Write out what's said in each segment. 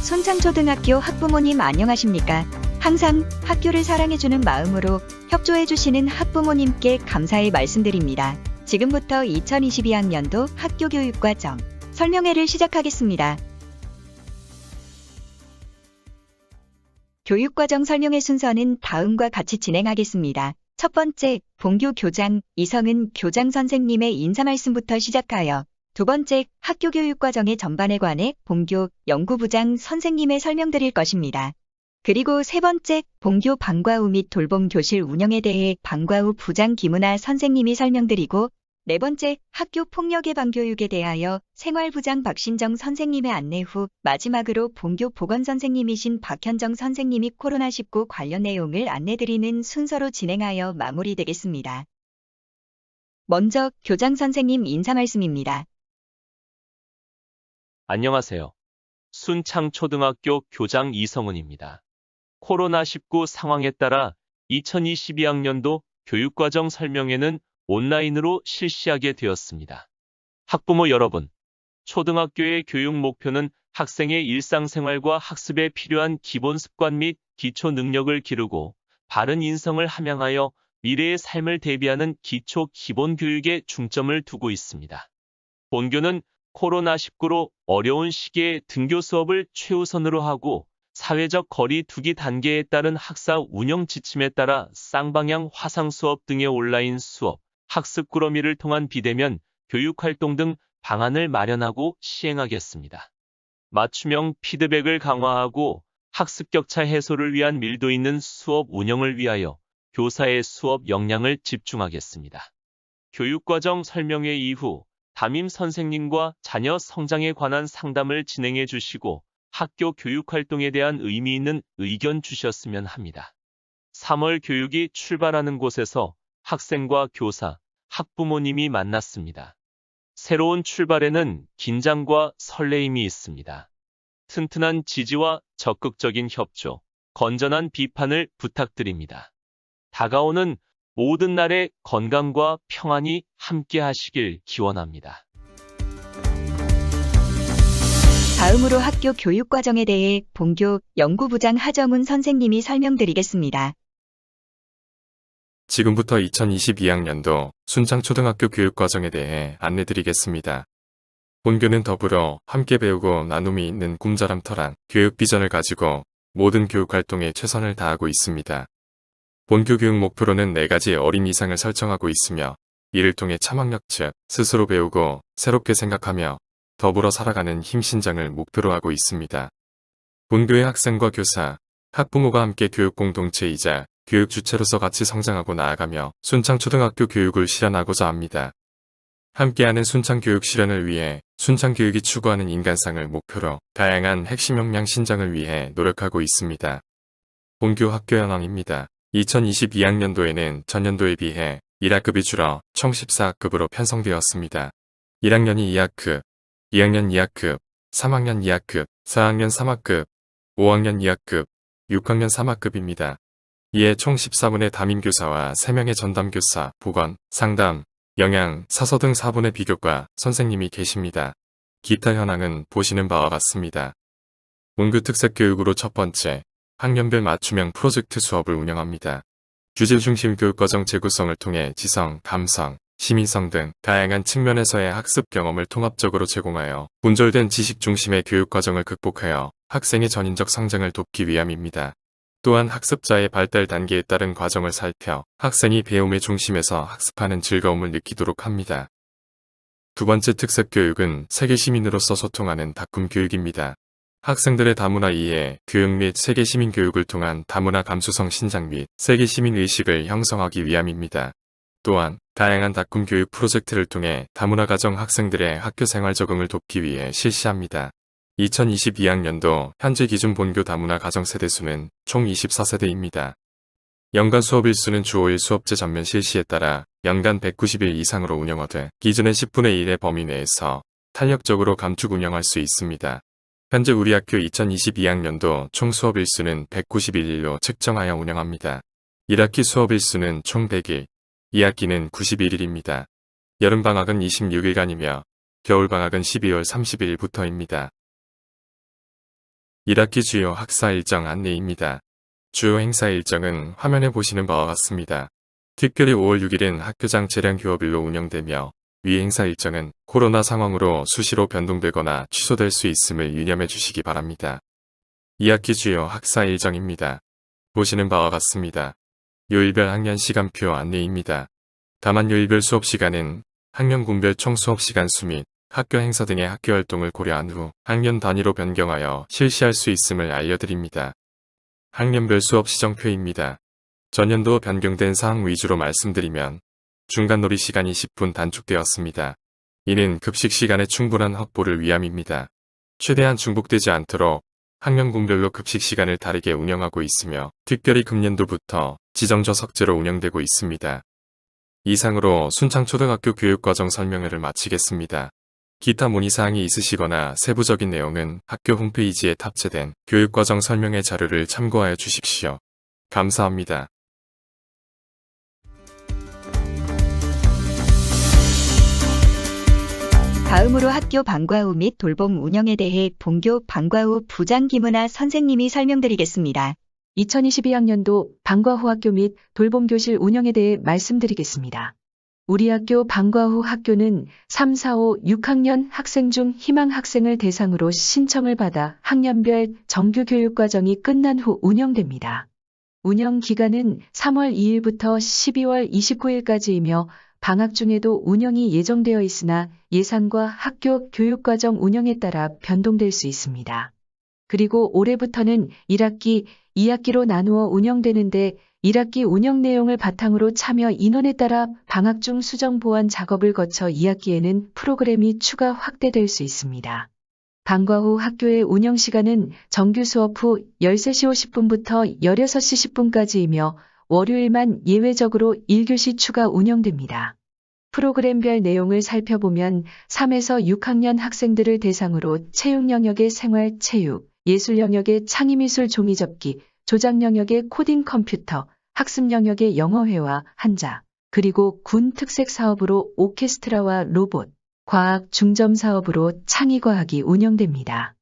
순창초등학교 학부모님 안녕하십니까? 항상 학교를 사랑해주는 마음으로 협조해주시는 학부모님께 감사의 말씀드립니다. 지금부터 2022학년도 학교 교육과정 설명회를 시작하겠습니다. 교육과정 설명회 순서는 다음과 같이 진행하겠습니다. 첫 번째, 본교 교장 이성은 교장 선생님의 인사 말씀부터 시작하여 두 번째, 학교 교육과정의 전반에 관해 본교 연구부장 선생님의 설명드릴 것입니다. 그리고 세 번째, 본교 방과 후 및 돌봄 교실 운영에 대해 방과 후 부장 김은아 선생님이 설명드리고 네 번째, 학교 폭력 예방 교육에 대하여 생활부장 박신정 선생님의 안내 후 마지막으로 본교 보건 선생님이신 박현정 선생님이 코로나19 관련 내용을 안내드리는 순서로 진행하여 마무리되겠습니다. 먼저 교장 선생님 인사 말씀입니다. 안녕하세요. 순창초등학교 교장 이성은입니다. 코로나19 상황에 따라 2022학년도 교육과정 설명회는 온라인으로 실시하게 되었습니다. 학부모 여러분, 초등학교의 교육 목표는 학생의 일상생활과 학습에 필요한 기본 습관 및 기초 능력을 기르고 바른 인성을 함양하여 미래의 삶을 대비하는 기초 기본 교육에 중점을 두고 있습니다. 본교는 코로나19로 어려운 시기에 등교 수업을 최우선으로 하고 사회적 거리 두기 단계에 따른 학사 운영 지침에 따라 쌍방향 화상 수업 등의 온라인 수업, 학습 꾸러미를 통한 비대면 교육활동 등 방안을 마련하고 시행하겠습니다. 맞춤형 피드백을 강화하고 학습 격차 해소를 위한 밀도 있는 수업 운영을 위하여 교사의 수업 역량을 집중하겠습니다. 교육과정 설명회 이후 담임 선생님과 자녀 성장에 관한 상담을 진행해 주시고 학교 교육활동에 대한 의미 있는 의견 주셨으면 합니다. 3월 교육이 출발하는 곳에서 학생과 교사, 학부모님이 만났습니다. 새로운 출발에는 긴장과 설레임이 있습니다. 튼튼한 지지와 적극적인 협조, 건전한 비판을 부탁드립니다. 다가오는 모든 날의 건강과 평안이 함께 하시길 기원합니다. 다음으로 학교 교육과정에 대해 본교 연구부장 하정훈 선생님이 설명드리겠습니다. 지금부터 2022학년도 순창초등학교 교육과정에 대해 안내드리겠습니다. 본교는 더불어 함께 배우고 나눔이 있는 꿈자람터란 교육 비전을 가지고 모든 교육활동에 최선을 다하고 있습니다. 본교 교육 목표로는 4가지 어린 이상을 설정하고 있으며 이를 통해 참학력 즉 스스로 배우고 새롭게 생각하며 더불어 살아가는 힘신장을 목표로 하고 있습니다. 본교의 학생과 교사, 학부모가 함께 교육 공동체이자 교육 주체로서 같이 성장하고 나아가며 순창초등학교 교육을 실현하고자 합니다. 함께하는 순창교육 실현을 위해 순창교육이 추구하는 인간상을 목표로 다양한 핵심 역량 신장을 위해 노력하고 있습니다. 본교 학교 현황입니다. 2022학년도에는 전년도에 비해 1학급이 줄어 총 14학급으로 편성되었습니다. 1학년이 2학급, 2학년 2학급, 3학년 2학급, 4학년 3학급, 5학년 2학급, 6학년 3학급입니다. 이에 총 14분의 담임교사와 3명의 전담교사, 보건, 상담, 영양, 사서 등 4분의 비교과 선생님이 계십니다. 기타 현황은 보시는 바와 같습니다. 본교 특색교육으로 첫 번째, 학년별 맞춤형 프로젝트 수업을 운영합니다. 주제 중심 교육과정 재구성을 통해 지성, 감성, 시민성 등 다양한 측면에서의 학습 경험을 통합적으로 제공하여 분절된 지식 중심의 교육과정을 극복하여 학생의 전인적 성장을 돕기 위함입니다. 또한 학습자의 발달 단계에 따른 과정을 살펴 학생이 배움의 중심에서 학습하는 즐거움을 느끼도록 합니다. 두 번째 특색교육은 세계시민으로서 소통하는 다꿈교육입니다. 학생들의 다문화 이해, 교육 및 세계시민 교육을 통한 다문화 감수성 신장 및 세계시민 의식을 형성하기 위함입니다. 또한 다양한 다꿈 교육 프로젝트를 통해 다문화 가정 학생들의 학교 생활 적응을 돕기 위해 실시합니다. 2022학년도 현재 기준 본교 다문화 가정 세대수는 총 24세대입니다. 연간 수업 일수는 주 5일 수업제 전면 실시에 따라 연간 190일 이상으로 운영하되 기존의 10분의 1의 범위 내에서 탄력적으로 감축 운영할 수 있습니다. 현재 우리 학교 2022학년도 총 수업 일수는 191일로 측정하여 운영합니다. 1학기 수업 일수는 총 100일, 2학기는 91일입니다. 여름방학은 26일간이며 겨울방학은 12월 31일부터입니다. 1학기 주요 학사 일정 안내입니다. 주요 행사 일정은 화면에 보시는 바와 같습니다. 특별히 5월 6일은 학교장 재량 교업일로 운영되며 위 행사 일정은 코로나 상황으로 수시로 변동되거나 취소될 수 있음을 유념해 주시기 바랍니다. 2학기 주요 학사 일정입니다. 보시는 바와 같습니다. 요일별 학년 시간표 안내입니다. 다만 요일별 수업 시간은 학년 군별 총 수업 시간 수 및 학교 행사 등의 학교 활동을 고려한 후 학년 단위로 변경하여 실시할 수 있음을 알려드립니다. 학년별 수업 시정표입니다. 전년도 변경된 사항 위주로 말씀드리면 중간 놀이 시간이 10분 단축되었습니다. 이는 급식 시간의 충분한 확보를 위함입니다. 최대한 중복되지 않도록 학년 군별로 급식 시간을 다르게 운영하고 있으며 특별히 금년도부터 지정저석제로 운영되고 있습니다. 이상으로 순창초등학교 교육과정 설명회를 마치겠습니다. 기타 문의사항이 있으시거나 세부적인 내용은 학교 홈페이지에 탑재된 교육과정 설명회 자료를 참고하여 주십시오. 감사합니다. 다음으로 학교 방과 후 및 돌봄 운영에 대해 본교 방과 후 부장 김은아 선생님이 설명드리겠습니다. 2022학년도 방과 후 학교 및 돌봄 교실 운영에 대해 말씀드리겠습니다. 우리 학교 방과 후 학교는 3, 4, 5, 6학년 학생 중 희망 학생을 대상으로 신청을 받아 학년별 정규 교육 과정이 끝난 후 운영됩니다. 운영 기간은 3월 2일부터 12월 29일까지이며 방학 중에도 운영이 예정되어 있으나 예산과 학교 교육과정 운영에 따라 변동될 수 있습니다. 그리고 올해부터는 1학기, 2학기로 나누어 운영되는데 1학기 운영 내용을 바탕으로 참여 인원에 따라 방학 중 수정 보완 작업을 거쳐 2학기에는 프로그램이 추가 확대될 수 있습니다. 방과 후 학교의 운영 시간은 정규 수업 후 13시 50분부터 16시 10분까지이며 월요일만 예외적으로 1교시 추가 운영됩니다. 프로그램별 내용을 살펴보면 3에서 6학년 학생들을 대상으로 체육 영역의 생활체육, 예술 영역의 창의미술 종이접기, 조작 영역의 코딩 컴퓨터, 학습 영역의 영어회화, 한자, 그리고 군 특색 사업으로 오케스트라와 로봇, 과학 중점 사업으로 창의과학이 운영됩니다.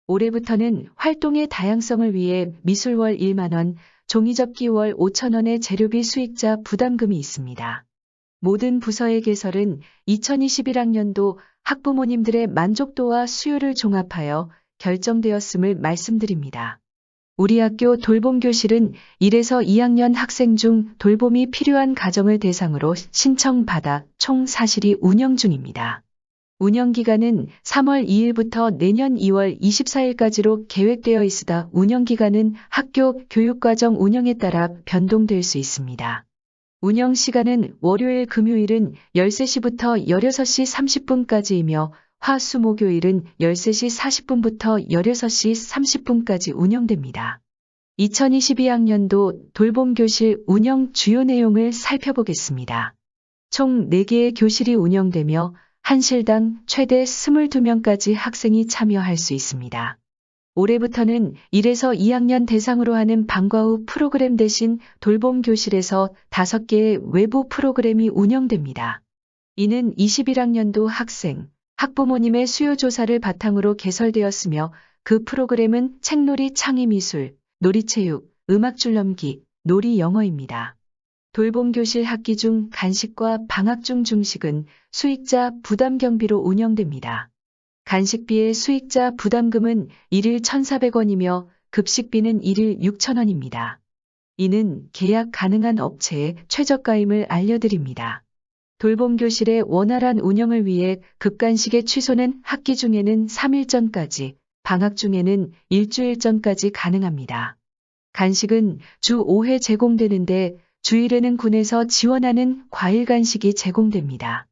올해부터는 활동의 다양성을 위해 미술월 1만원, 종이접기월 5,000원의 재료비 수익자 부담금이 있습니다. 모든 부서의 개설은 2021학년도 학부모님들의 만족도와 수요를 종합하여 결정되었음을 말씀드립니다. 우리 학교 돌봄교실은 1에서 2학년 학생 중 돌봄이 필요한 가정을 대상으로 신청받아 총 4실이 운영 중입니다. 운영기간은 3월 2일부터 내년 2월 24일까지로 계획되어 있으나 운영기간은 학교 교육과정 운영에 따라 변동될 수 있습니다. 운영 시간은 월요일 금요일은 13시부터 16시 30분까지이며 화, 수, 목요일은 13시 40분부터 16시 30분까지 운영됩니다. 2022학년도 돌봄교실 운영 주요 내용을 살펴보겠습니다. 총 4개의 교실이 운영되며 한 실당 최대 22명까지 학생이 참여할 수 있습니다. 올해부터는 1에서 2학년 대상으로 하는 방과 후 프로그램 대신 돌봄교실에서 5개의 외부 프로그램이 운영됩니다. 이는 21학년도 학생, 학부모님의 수요 조사를 바탕으로 개설되었으며 그 프로그램은 책놀이 창의미술, 놀이체육, 음악 줄넘기, 놀이 영어입니다. 돌봄교실 학기 중 간식과 방학 중 중식은 수익자 부담 경비로 운영됩니다. 간식비의 수익자 부담금은 1일 1,400원이며 급식비는 1일 6,000원입니다. 이는 계약 가능한 업체의 최저가임을 알려드립니다. 돌봄교실의 원활한 운영을 위해 급간식의 취소는 학기 중에는 3일 전까지, 방학 중에는 일주일 전까지 가능합니다. 간식은 주 5회 제공되는데 주일에는 군에서 지원하는 과일 간식이 제공됩니다.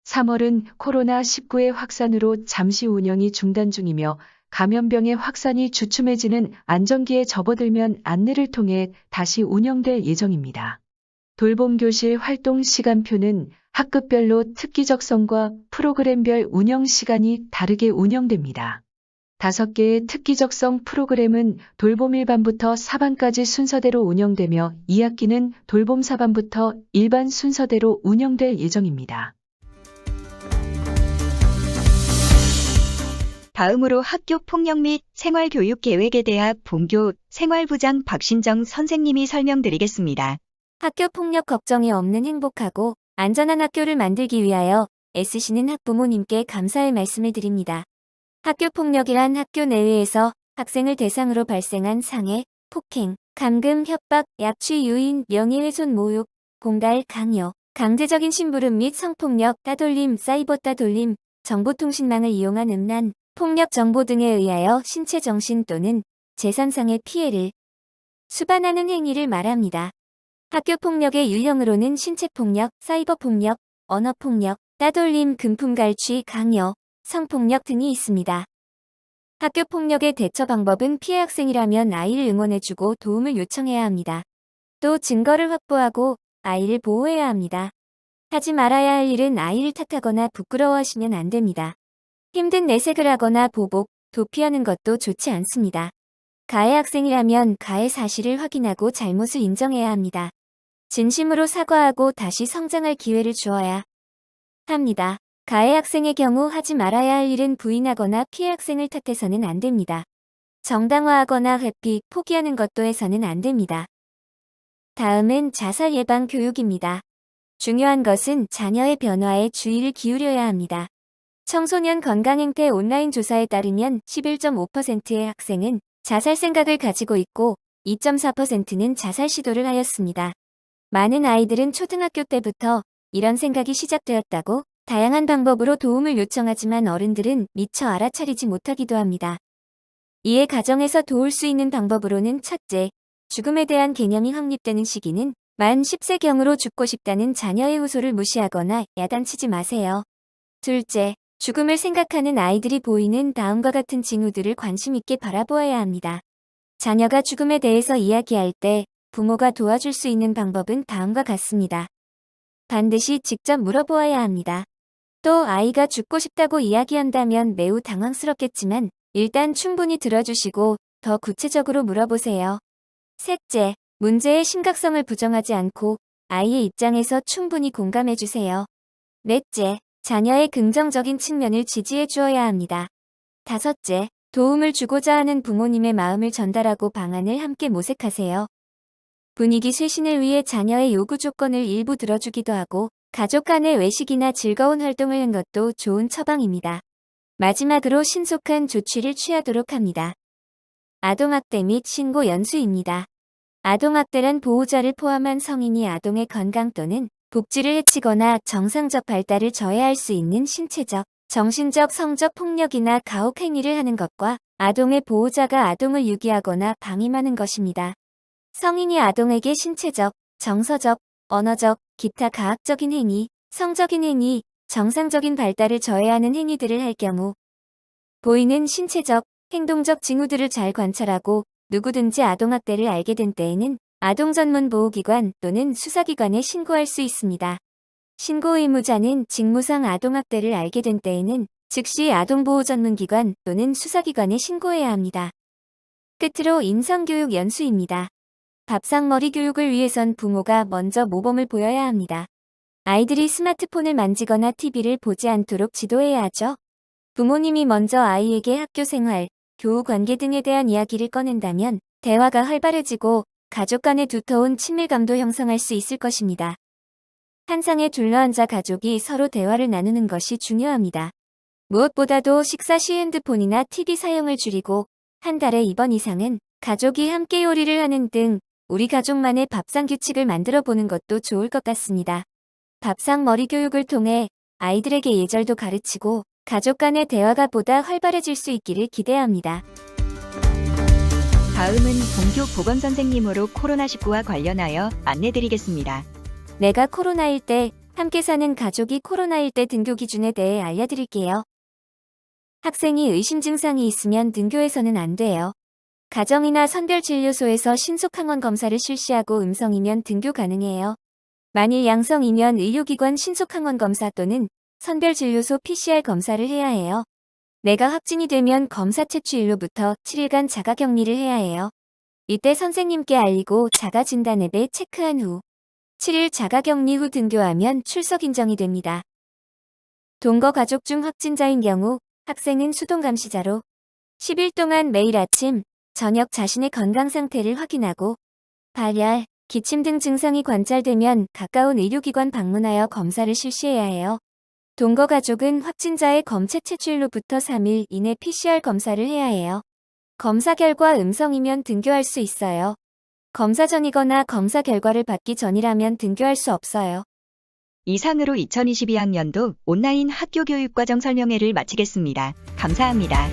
3월은 코로나19의 확산으로 잠시 운영이 중단 중이며 감염병의 확산이 주춤해지는 안정기에 접어들면 안내를 통해 다시 운영될 예정입니다. 돌봄교실 활동 시간표는 학급별로 특기적성과 프로그램별 운영 시간이 다르게 운영됩니다. 5개의 특기적성 프로그램은 돌봄 1반부터 4반까지 순서대로 운영되며 2학기는 돌봄 4반부터 일반 순서대로 운영될 예정입니다. 다음으로 학교 폭력 및 생활교육 계획에 대해 본교 생활부장 박신정 선생님이 설명드리겠습니다. 학교 폭력 걱정이 없는 행복하고 안전한 학교를 만들기 위하여 애쓰시는 학부모님께 감사의 말씀을 드립니다. 학교 폭력이란 학교 내외에서 학생을 대상으로 발생한 상해, 폭행, 감금, 협박, 약취, 유인, 명예훼손, 모욕, 공갈, 강요, 강제적인 심부름 및 성폭력, 따돌림, 사이버 따돌림, 정보통신망을 이용한 음란, 폭력 정보 등에 의하여 신체 정신 또는 재산상의 피해를 수반하는 행위를 말합니다. 학교 폭력의 유형으로는 신체폭력, 사이버폭력, 언어폭력, 따돌림, 금품갈취, 강요, 성폭력 등이 있습니다. 학교 폭력의 대처 방법은 피해 학생이라면 아이를 응원해주고 도움을 요청해야 합니다. 또 증거를 확보하고 아이를 보호해야 합니다. 하지 말아야 할 일은 아이를 탓하거나 부끄러워하시면 안 됩니다. 힘든 내색을 하거나 보복, 도피하는 것도 좋지 않습니다. 가해 학생이라면 가해 사실을 확인하고 잘못을 인정해야 합니다. 진심으로 사과하고 다시 성장할 기회를 주어야 합니다. 가해 학생의 경우 하지 말아야 할 일은 부인하거나 피해 학생을 탓해서는 안 됩니다. 정당화하거나 회피, 포기하는 것도 해서는 안 됩니다. 다음은 자살 예방 교육입니다. 중요한 것은 자녀의 변화에 주의를 기울여야 합니다. 청소년 건강행태 온라인 조사에 따르면 11.5%의 학생은 자살 생각을 가지고 있고 2.4%는 자살 시도를 하였습니다. 많은 아이들은 초등학교 때부터 이런 생각이 시작되었다고 다양한 방법으로 도움을 요청하지만 어른들은 미처 알아차리지 못하기도 합니다. 이에 가정에서 도울 수 있는 방법으로는 첫째, 죽음에 대한 개념이 확립되는 시기는 만 10세경으로 죽고 싶다는 자녀의 호소를 무시하거나 야단치지 마세요. 둘째, 죽음을 생각하는 아이들이 보이는 다음과 같은 징후들을 관심 있게 바라보아야 합니다. 자녀가 죽음에 대해서 이야기할 때 부모가 도와줄 수 있는 방법은 다음과 같습니다. 반드시 직접 물어보아야 합니다. 또 아이가 죽고 싶다고 이야기한다면 매우 당황스럽겠지만 일단 충분히 들어주시고 더 구체적으로 물어보세요. 셋째, 문제의 심각성을 부정하지 않고 아이의 입장에서 충분히 공감해주세요. 넷째, 자녀의 긍정적인 측면을 지지해 주어야 합니다. 다섯째, 도움을 주고자 하는 부모님의 마음을 전달하고 방안을 함께 모색하세요. 분위기 쇄신을 위해 자녀의 요구 조건을 일부 들어주기도 하고 가족 간의 외식이나 즐거운 활동을 한 것도 좋은 처방입니다. 마지막으로 신속한 조치를 취하도록 합니다. 아동학대 및 신고 연수입니다. 아동학대란 보호자를 포함한 성인이 아동의 건강 또는 복지를 해치거나 정상적 발달을 저해할 수 있는 신체적, 정신적, 성적 폭력이나 가혹 행위를 하는 것과 아동의 보호자가 아동을 유기하거나 방임하는 것입니다. 성인이 아동에게 신체적, 정서적, 언어적, 기타 가학적인 행위, 성적인 행위, 정상적인 발달을 저해하는 행위들을 할 경우 보이는 신체적, 행동적 징후들을 잘 관찰하고 누구든지 아동학대를 알게 된 때에는 아동전문보호기관 또는 수사기관에 신고할 수 있습니다. 신고 의무자는 직무상 아동학대를 알게 된 때에는 즉시 아동보호전문기관 또는 수사기관에 신고해야 합니다. 끝으로 인성교육 연수입니다. 밥상머리 교육을 위해선 부모가 먼저 모범을 보여야 합니다. 아이들이 스마트폰을 만지거나 TV를 보지 않도록 지도해야 하죠. 부모님이 먼저 아이에게 학교 생활, 교우 관계 등에 대한 이야기를 꺼낸다면 대화가 활발해지고 가족 간의 두터운 친밀감도 형성할 수 있을 것입니다. 한 상에 둘러앉아 가족이 서로 대화를 나누는 것이 중요합니다. 무엇보다도 식사 시 핸드폰이나 TV 사용을 줄이고 한 달에 2번 이상은 가족이 함께 요리를 하는 등 우리 가족만의 밥상 규칙을 만들어 보는 것도 좋을 것 같습니다. 밥상 머리 교육을 통해 아이들에게 예절도 가르치고 가족 간의 대화가 보다 활발해질 수 있기를 기대합니다. 다음은 본교 보건선생님으로 코로나19와 관련하여 안내드리겠습니다. 내가 코로나일 때 함께 사는 가족이 코로나일 때 등교 기준에 대해 알려드릴게요. 학생이 의심 증상이 있으면 등교해서는 안 돼요. 가정이나 선별진료소에서 신속항원 검사를 실시하고 음성이면 등교 가능해요. 만일 양성이면 의료기관 신속항원 검사 또는 선별진료소 PCR 검사를 해야 해요. 내가 확진이 되면 검사 채취일로부터 7일간 자가격리를 해야 해요. 이때 선생님께 알리고 자가진단 앱에 체크한 후 7일 자가격리 후 등교하면 출석 인정이 됩니다. 동거 가족 중 확진자인 경우 학생은 수동감시자로 10일 동안 매일 아침, 저녁 자신의 건강 상태를 확인하고 발열, 기침 등 증상이 관찰되면 가까운 의료기관 방문하여 검사를 실시해야 해요. 동거 가족은 확진자의 검체 채취일로부터 3일 이내 PCR 검사를 해야 해요. 검사 결과 음성이면 등교할 수 있어요. 검사 전이거나 검사 결과를 받기 전이라면 등교할 수 없어요. 이상으로 2022학년도 온라인 학교 교육과정 설명회를 마치겠습니다. 감사합니다.